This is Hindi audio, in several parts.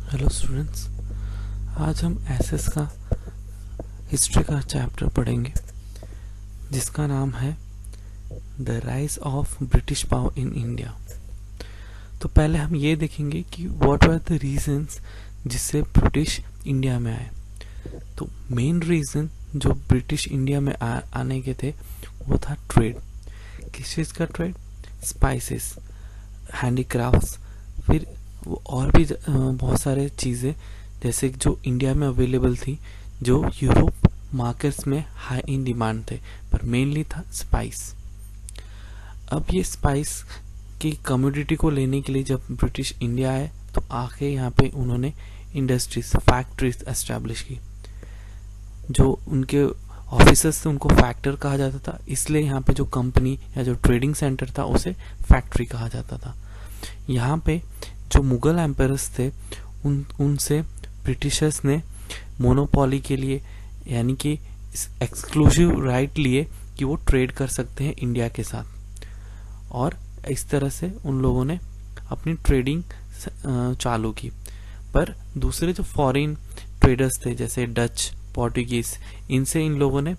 हेलो स्टूडेंट्स, आज हम एसएस का हिस्ट्री का चैप्टर पढ़ेंगे जिसका नाम है the rise of British power in India. तो पहले हम ये देखेंगे कि व्हाट वर द रीजंस जिससे ब्रिटिश इंडिया में आए। तो मेन रीज़न जो ब्रिटिश इंडिया में आने के थे वो था ट्रेड। किस चीज़ का ट्रेड? स्पाइसेस, हैंडीक्राफ्ट्स, फिर और भी बहुत सारे चीज़ें जैसे जो इंडिया में अवेलेबल थी, जो यूरोप मार्केट्स में हाई इन डिमांड थे, पर मेनली था स्पाइस। अब ये स्पाइस की कमोडिटी को लेने के लिए जब ब्रिटिश इंडिया आए तो आके यहाँ पे उन्होंने इंडस्ट्रीज, फैक्ट्रीज एस्टैब्लिश की। जो उनके ऑफिसर्स थे उनको फैक्टर कहा जाता था, इसलिए यहाँ पे जो कंपनी या जो ट्रेडिंग सेंटर था उसे फैक्ट्री कहा जाता था। यहाँ पे जो मुगल एम्पायर्स थे उनसे ब्रिटिशर्स ने मोनोपोली के लिए, यानी कि एक्सक्लूसिव राइट लिए कि वो ट्रेड कर सकते हैं इंडिया के साथ, और इस तरह से उन लोगों ने अपनी ट्रेडिंग चालू की। पर दूसरे जो फॉरेन ट्रेडर्स थे जैसे डच, पोर्टुगीज, इनसे इन लोगों ने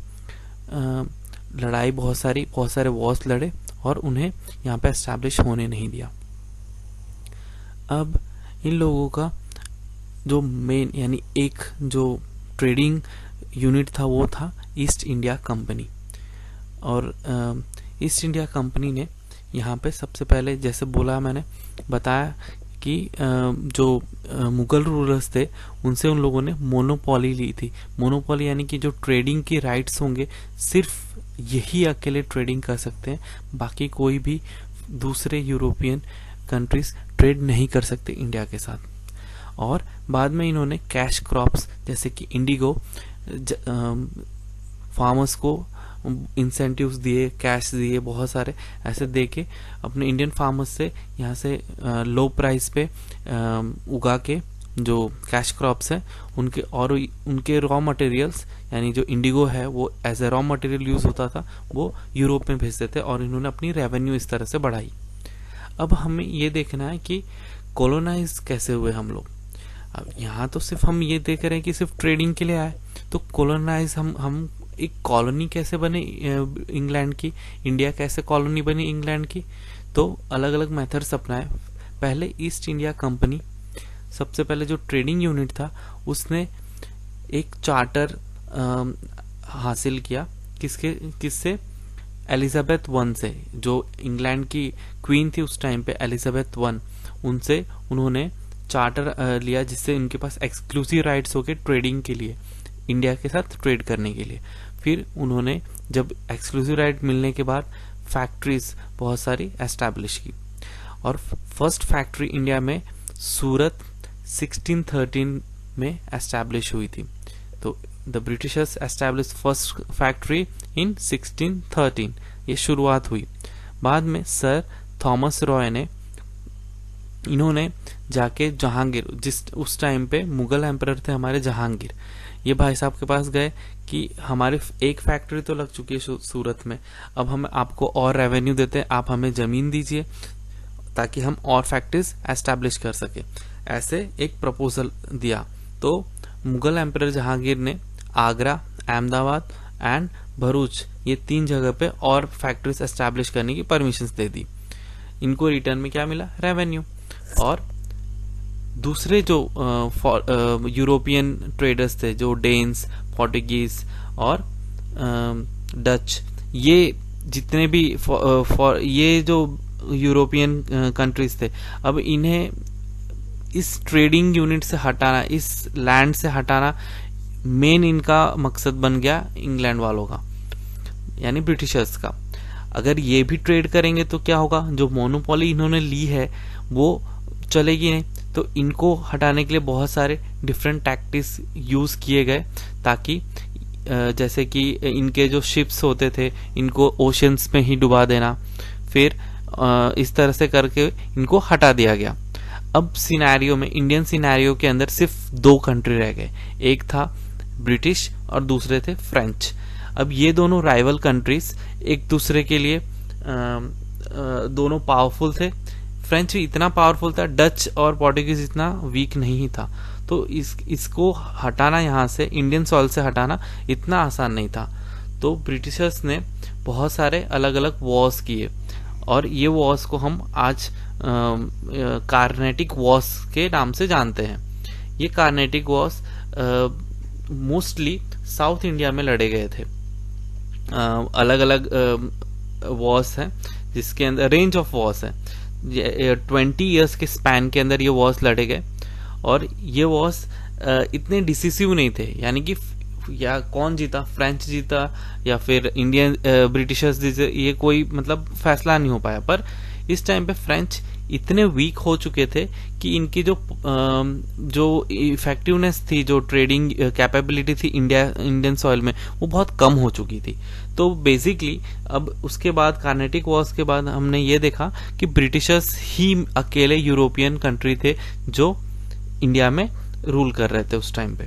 लड़ाई बहुत सारे वॉर्स लड़े और उन्हें यहाँ पे एस्टैब्लिश होने नहीं दिया। अब इन लोगों का जो मेन यानी एक जो ट्रेडिंग यूनिट था वो था ईस्ट इंडिया कंपनी। और ईस्ट इंडिया कंपनी ने यहाँ पे सबसे पहले, जैसे बोला मैंने बताया कि जो मुगल रूलर्स थे उनसे उन लोगों ने मोनोपोली ली थी। मोनोपोली यानी कि जो ट्रेडिंग के राइट्स होंगे सिर्फ यही अकेले ट्रेडिंग कर सकते हैं, बाकी कोई भी दूसरे यूरोपियन कंट्रीज ट्रेड नहीं कर सकते इंडिया के साथ। और बाद में इन्होंने कैश क्रॉप्स जैसे कि इंडिगो फार्मर्स को इंसेंटिव्स दिए, कैश दिए, बहुत सारे ऐसे दे के अपने इंडियन फार्मर्स से यहाँ से लो प्राइस पे उगा के जो कैश क्रॉप्स है उनके और उनके रॉ मटेरियल्स, यानी जो इंडिगो है वो as a raw material use होता था, वो यूरोप में भेजते थे और इन्होंने अपनी रेवेन्यू इस तरह से बढ़ाई। अब हमें ये देखना है कि कॉलोनाइज कैसे हुए हम लोग। अब यहाँ तो सिर्फ हम ये देख रहे हैं कि सिर्फ ट्रेडिंग के लिए आए, तो कॉलोनाइज हम एक कॉलोनी कैसे बने इंग्लैंड की, इंडिया कैसे कॉलोनी बनी इंग्लैंड की, तो अलग अलग मेथड्स अपनाए। पहले ईस्ट इंडिया कंपनी, सबसे पहले जो ट्रेडिंग यूनिट था उसने एक चार्टर हासिल किया। किससे? एलिजाबेथ वन से, जो इंग्लैंड की क्वीन थी उस टाइम पे, एलिजाबेथ वन, उनसे उन्होंने चार्टर लिया जिससे उनके पास एक्सक्लूसिव राइट्स हो गए ट्रेडिंग के लिए, इंडिया के साथ ट्रेड करने के लिए। फिर उन्होंने जब एक्सक्लूसिव राइट मिलने के बाद फैक्ट्रीज बहुत सारी एस्टैब्लिश की, और फर्स्ट फैक्ट्री इंडिया में सूरत 1613 में एस्टैब्लिश हुई थी। तो the Britishers establish first factory in 1613, ये शुरुआत हुई। बाद में सर थॉमस रॉय ने, इन्होंने जाके जहांगीर, जिस उस टाइम पे मुगल एम्परर थे हमारे जहांगीर, ये भाई साहब के पास गए कि हमारे एक फैक्ट्री तो लग चुकी है सूरत में, अब हम आपको और रेवेन्यू देते हैं, आप हमें जमीन दीजिए ताकि हम और फैक्ट्रीज एस्टैब्लिश कर सके। ऐसे एक प्रपोजल दिया तो मुगल एम्परर जहांगीर ने आगरा, अहमदाबाद एंड भरूच, ये 3 जगह पे और फैक्ट्रीज एस्टैब्लिश करने की परमिशंस दे दी। इनको रिटर्न में क्या मिला? रेवेन्यू। और दूसरे जो यूरोपियन ट्रेडर्स थे, जो डेन्स, पोर्टुगीज और डच, ये जितने भी ये जो यूरोपियन कंट्रीज थे, अब इन्हें इस ट्रेडिंग यूनिट से हटाना, इस लैंड से हटाना मेन इनका मकसद बन गया इंग्लैंड वालों का, यानी ब्रिटिशर्स का। अगर ये भी ट्रेड करेंगे तो क्या होगा? जो मोनोपोली इन्होंने ली है वो चलेगी नहीं, तो इनको हटाने के लिए बहुत सारे डिफरेंट टैक्टिक्स यूज किए गए, ताकि जैसे कि इनके जो शिप्स होते थे इनको ओशंस में ही डुबा देना, फिर इस तरह से करके इनको हटा दिया गया। अब सिनेरियो में, इंडियन सिनेरियो के अंदर सिर्फ 2 कंट्री रह गए, एक था ब्रिटिश और दूसरे थे फ्रेंच। अब ये दोनों राइवल कंट्रीज एक दूसरे के लिए दोनों पावरफुल थे। फ्रेंच इतना पावरफुल था, डच और पोर्टुगीज इतना वीक नहीं था। तो इसको हटाना, यहाँ से इंडियन सॉइल से हटाना इतना आसान नहीं था। तो ब्रिटिशर्स ने बहुत सारे अलग अलग वॉर्स किए, और ये वॉर्स को हम आज कार्नेटिक वॉर्स के नाम से जानते हैं। ये Carnatic Wars mostly south India में लड़े गए थे। अलग अलग वॉर्स हैं, जिसके अंदर रेंज ऑफ वॉर्स है, 20 ईयर्स के स्पैन के अंदर ये वॉर्स लड़े गए। और ये वॉर्स इतने डिसिसिव नहीं थे, यानी कि या कौन जीता, फ्रेंच जीता या फिर इंडियन ब्रिटिशर्स जीते, ये कोई मतलब फैसला नहीं हो पाया। पर इस टाइम पे फ्रेंच इतने वीक हो चुके थे कि इनकी जो इफेक्टिवनेस थी, जो ट्रेडिंग कैपेबिलिटी थी इंडियन सॉइल में, वो बहुत कम हो चुकी थी। तो बेसिकली अब उसके बाद कार्नेटिक वॉर्स के बाद हमने ये देखा कि ब्रिटिशर्स ही अकेले यूरोपियन कंट्री थे जो इंडिया में रूल कर रहे थे उस टाइम पे।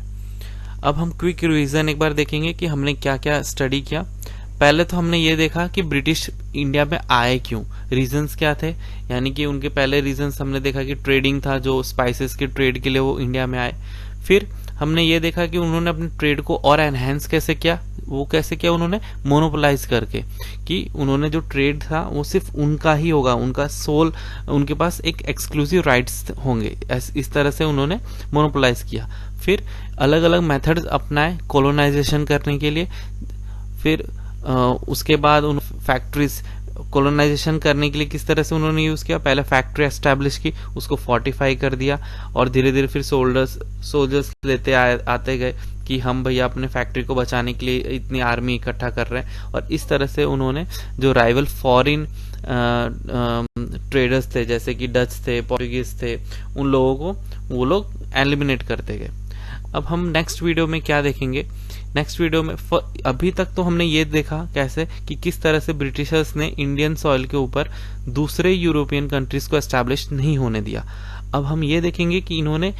अब हम क्विक रिवीजन एक बार देखेंगे कि हमने क्या क्या स्टडी किया। पहले तो हमने ये देखा कि ब्रिटिश इंडिया में आए क्यों, रीजंस क्या थे, यानी कि उनके पहले रीजंस हमने देखा कि ट्रेडिंग था, जो स्पाइसेस के ट्रेड के लिए वो इंडिया में आए। फिर हमने ये देखा कि उन्होंने अपने ट्रेड को और एनहेंस कैसे किया। वो कैसे किया, उन्होंने मोनोपोलाइज करके, कि उन्होंने जो ट्रेड था वो सिर्फ उनका ही होगा, उनका सोल, उनके पास एक एक्सक्लूसिव राइट्स होंगे, इस तरह से उन्होंने मोनोपोलाइज किया। फिर अलग अलग मेथड्स अपनाए कॉलोनाइजेशन करने के लिए। फिर उसके बाद उन फैक्ट्रीज कॉलोनाइजेशन करने के लिए किस तरह से उन्होंने यूज किया, पहले फैक्ट्री एस्टैब्लिश की, उसको फोर्टिफाई कर दिया, और धीरे धीरे फिर सोल्जर्स लेते आते गए कि हम भैया अपने फैक्ट्री को बचाने के लिए इतनी आर्मी इकट्ठा कर रहे हैं। और इस तरह से उन्होंने जो राइवल फॉरेन ट्रेडर्स थे, जैसे कि डच थे, पोर्टुगीज थे, उन लोगों को वो लोग एलिमिनेट करते गए। अब हम नेक्स्ट वीडियो में क्या देखेंगे, नेक्स्ट वीडियो में अभी तक तो हमने ये देखा कैसे कि किस तरह से ब्रिटिशर्स ने इंडियन सॉइल के ऊपर दूसरे यूरोपियन कंट्रीज को एस्टैब्लिश नहीं होने दिया। अब हम ये देखेंगे कि इन्होंने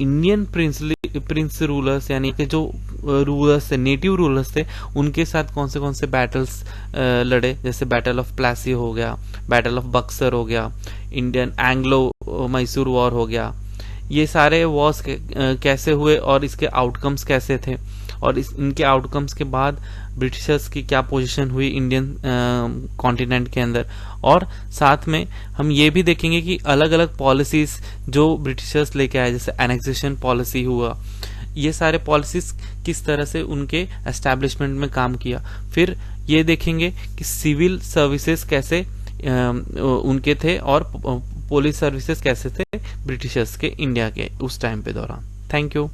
इंडियन प्रिंस रूलर्स, यानी कि जो रूलर्स थे, नेटिव रूलर्स थे, उनके साथ कौन से बैटल्स लड़े, जैसे बैटल ऑफ प्लासी हो गया, बैटल ऑफ बक्सर हो गया, इंडियन एंग्लो मैसूर वॉर हो गया। ये सारे वॉर्स कैसे हुए और इसके आउटकम्स कैसे थे, और इनके आउटकम्स के बाद ब्रिटिशर्स की क्या पोजीशन हुई इंडियन कॉन्टिनेंट के अंदर। और साथ में हम ये भी देखेंगे कि अलग अलग पॉलिसीज जो ब्रिटिशर्स लेके आए, जैसे एनेक्सेशन पॉलिसी हुआ, ये सारे पॉलिसीज किस तरह से उनके एस्टैब्लिशमेंट में काम किया। फिर ये देखेंगे कि सिविल सर्विसेज कैसे उनके थे और पुलिस सर्विसेज कैसे थे ब्रिटिशर्स के इंडिया के उस टाइम पे दौरान। Thank you.